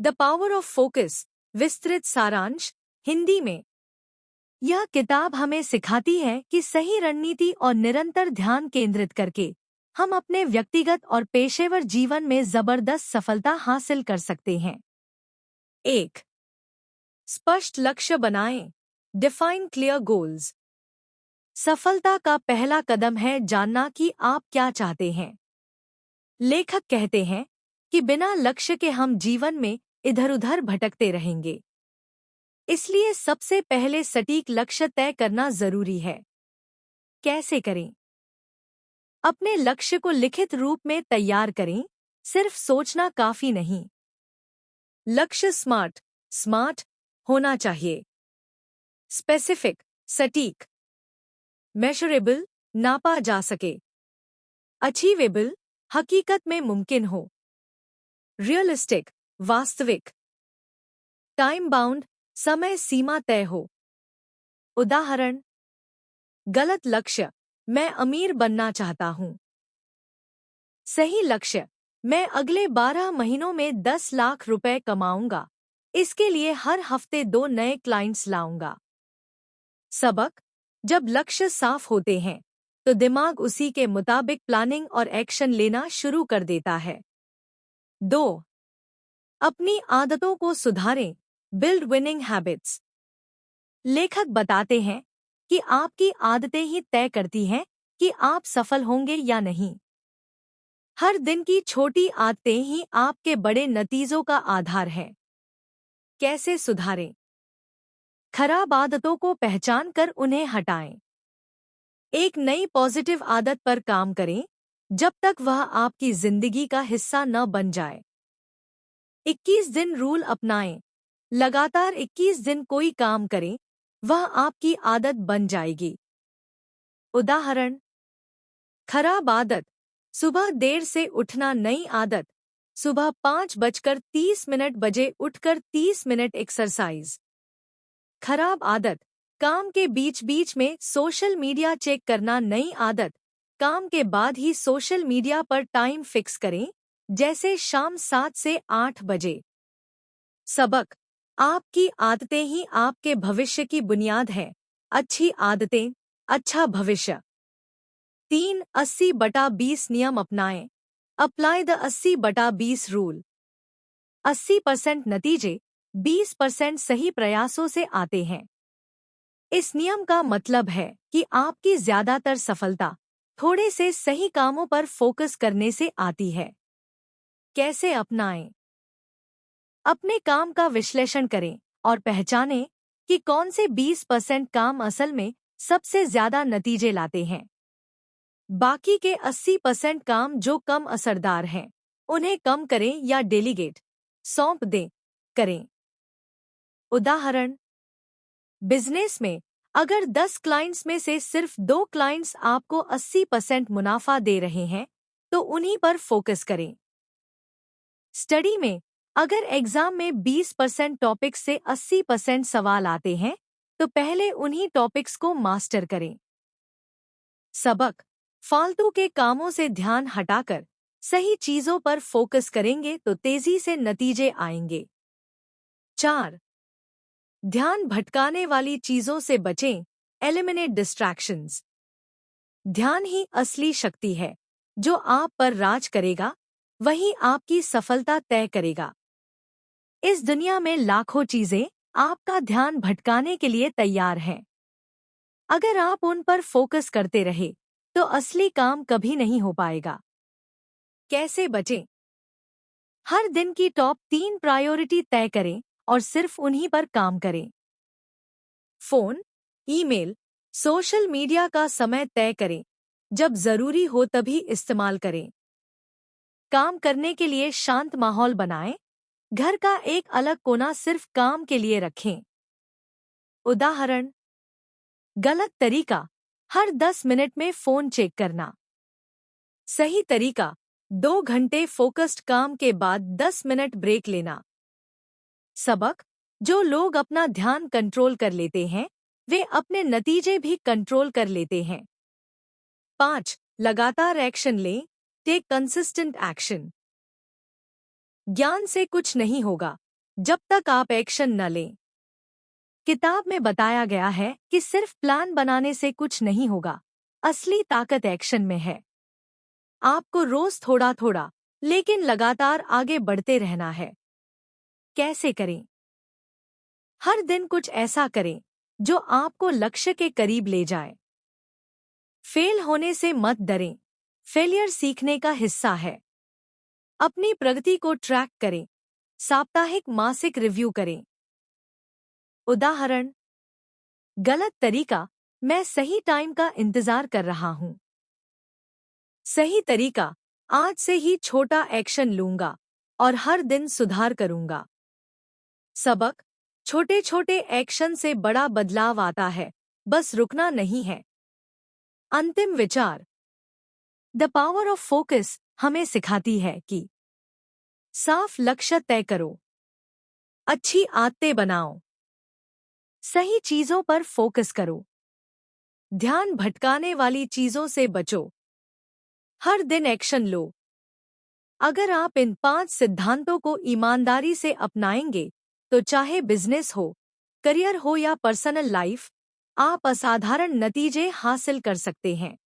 The power of focus, विस्तृत सारांश, हिंदी में। यह किताब हमें सिखाती है कि सही रणनीति और निरंतर ध्यान केंद्रित करके हम अपने व्यक्तिगत और पेशेवर जीवन में जबरदस्त सफलता हासिल कर सकते हैं। 1. स्पष्ट लक्ष्य बनाएं। Define clear goals. सफलता का पहला कदम है जानना कि आप क्या चाहते हैं। लेखक कहते हैं कि बिना लक्ष्य के हम जीवन में इधर-उधर भटकते रहेंगे। इसलिए सबसे पहले सटीक लक्ष्य तय करना जरूरी है। कैसे करें? अपने लक्ष्य को लिखित रूप में तैयार करें, सिर्फ सोचना काफी नहीं। लक्ष्य स्मार्ट होना चाहिए। स्पेसिफिक, सटीक। मेजरेबल, नापा जा सके। अचीवेबल, हकीकत में मुमकिन हो। रियलिस्टिक, वास्तविक। टाइम बाउंड, समय सीमा तय हो। उदाहरण, गलत लक्ष्य, मैं अमीर बनना चाहता हूं। सही लक्ष्य, मैं अगले 12 महीनों में 10 लाख रुपए कमाऊंगा। इसके लिए हर हफ्ते 2 नए क्लाइंट्स लाऊंगा। सबक, जब लक्ष्य साफ होते हैं तो दिमाग उसी के मुताबिक प्लानिंग और एक्शन लेना शुरू कर देता है। 2. अपनी आदतों को सुधारें। Build winning habits. लेखक बताते हैं कि आपकी आदतें ही तय करती हैं कि आप सफल होंगे या नहीं। हर दिन की छोटी आदतें ही आपके बड़े नतीजों का आधार है। कैसे सुधारें? खराब आदतों को पहचान कर उन्हें हटाएं। एक नई पॉजिटिव आदत पर काम करें जब तक वह आपकी जिंदगी का हिस्सा न बन जाए। 21 दिन रूल अपनाएं। लगातार 21 दिन कोई काम करें, वह आपकी आदत बन जाएगी। उदाहरण, खराब आदत, सुबह देर से उठना। नई आदत, सुबह 5:30 बजे उठकर 30 मिनट एक्सरसाइज। खराब आदत, काम के बीच बीच में सोशल मीडिया चेक करना। नई आदत, काम के बाद ही सोशल मीडिया पर टाइम फिक्स करें, जैसे शाम 7 से 8 बजे। सबक, आपकी आदतें ही आपके भविष्य की बुनियाद है। अच्छी आदतें, अच्छा भविष्य। 3. 80/20 नियम अपनाएं। Apply the 80/20 rule. 80% नतीजे 20% सही प्रयासों से आते हैं। इस नियम का मतलब है कि आपकी ज्यादातर सफलता थोड़े से सही कामों पर फोकस करने से आती है। कैसे अपनाएं? अपने काम का विश्लेषण करें और पहचानें कि कौन से 20% काम असल में सबसे ज्यादा नतीजे लाते हैं। बाकी के 80% काम जो कम असरदार हैं, उन्हें कम करें या डेलीगेट, सौंप दें, करें। उदाहरण, बिजनेस में अगर 10 क्लाइंट्स में से सिर्फ 2 क्लाइंट्स आपको 80% मुनाफा दे रहे हैं, तो उन्हीं पर फोकस करें। स्टडी में अगर एग्जाम में 20% टॉपिक्स से 80% सवाल आते हैं, तो पहले उन्हीं टॉपिक्स को मास्टर करें। सबक, फालतू के कामों से ध्यान हटाकर सही चीजों पर फोकस करेंगे तो तेजी से नतीजे आएंगे। 4. ध्यान भटकाने वाली चीजों से बचें। Eliminate distractions. ध्यान ही असली शक्ति है, जो आप पर राज करेगा, वही आपकी सफलता तय करेगा। इस दुनिया में लाखों चीजें आपका ध्यान भटकाने के लिए तैयार हैं। अगर आप उन पर फोकस करते रहे, तो असली काम कभी नहीं हो पाएगा। कैसे बचें? हर दिन की टॉप 3 प्रायोरिटी तय करें और सिर्फ उन्हीं पर काम करें। फोन, ईमेल, सोशल मीडिया का समय तय करें। जब जरूरी हो तभी इस्तेमाल करें। काम करने के लिए शांत माहौल बनाएं। घर का एक अलग कोना सिर्फ काम के लिए रखें। उदाहरण, गलत तरीका, हर 10 मिनट में फोन चेक करना। सही तरीका, 2 घंटे फोकस्ड काम के बाद 10 मिनट ब्रेक लेना। सबक, जो लोग अपना ध्यान कंट्रोल कर लेते हैं, वे अपने नतीजे भी कंट्रोल कर लेते हैं। 5. लगातार एक्शन लें। Take consistent action. ज्ञान से कुछ नहीं होगा, जब तक आप एक्शन न लें। किताब में बताया गया है कि सिर्फ प्लान बनाने से कुछ नहीं होगा। असली ताकत एक्शन में है। आपको रोज थोड़ा थोड़ा लेकिन लगातार आगे बढ़ते रहना है। कैसे करें? हर दिन कुछ ऐसा करें जो आपको लक्ष्य के करीब ले जाए। फेल होने से मत डरें। फेलियर सीखने का हिस्सा है। अपनी प्रगति को ट्रैक करें। साप्ताहिक मासिक रिव्यू करें। उदाहरण, गलत तरीका, मैं सही टाइम का इंतजार कर रहा हूं। सही तरीका, आज से ही छोटा एक्शन लूंगा और हर दिन सुधार करूंगा। सबक, छोटे छोटे एक्शन से बड़ा बदलाव आता है, बस रुकना नहीं है। अंतिम विचार, द पावर ऑफ फोकस हमें सिखाती है कि साफ लक्ष्य तय करो, अच्छी आदतें बनाओ, सही चीजों पर फोकस करो, ध्यान भटकाने वाली चीजों से बचो, हर दिन एक्शन लो। अगर आप इन 5 सिद्धांतों को ईमानदारी से अपनाएंगे, तो चाहे बिजनेस हो, करियर हो या पर्सनल लाइफ, आप असाधारण नतीजे हासिल कर सकते हैं।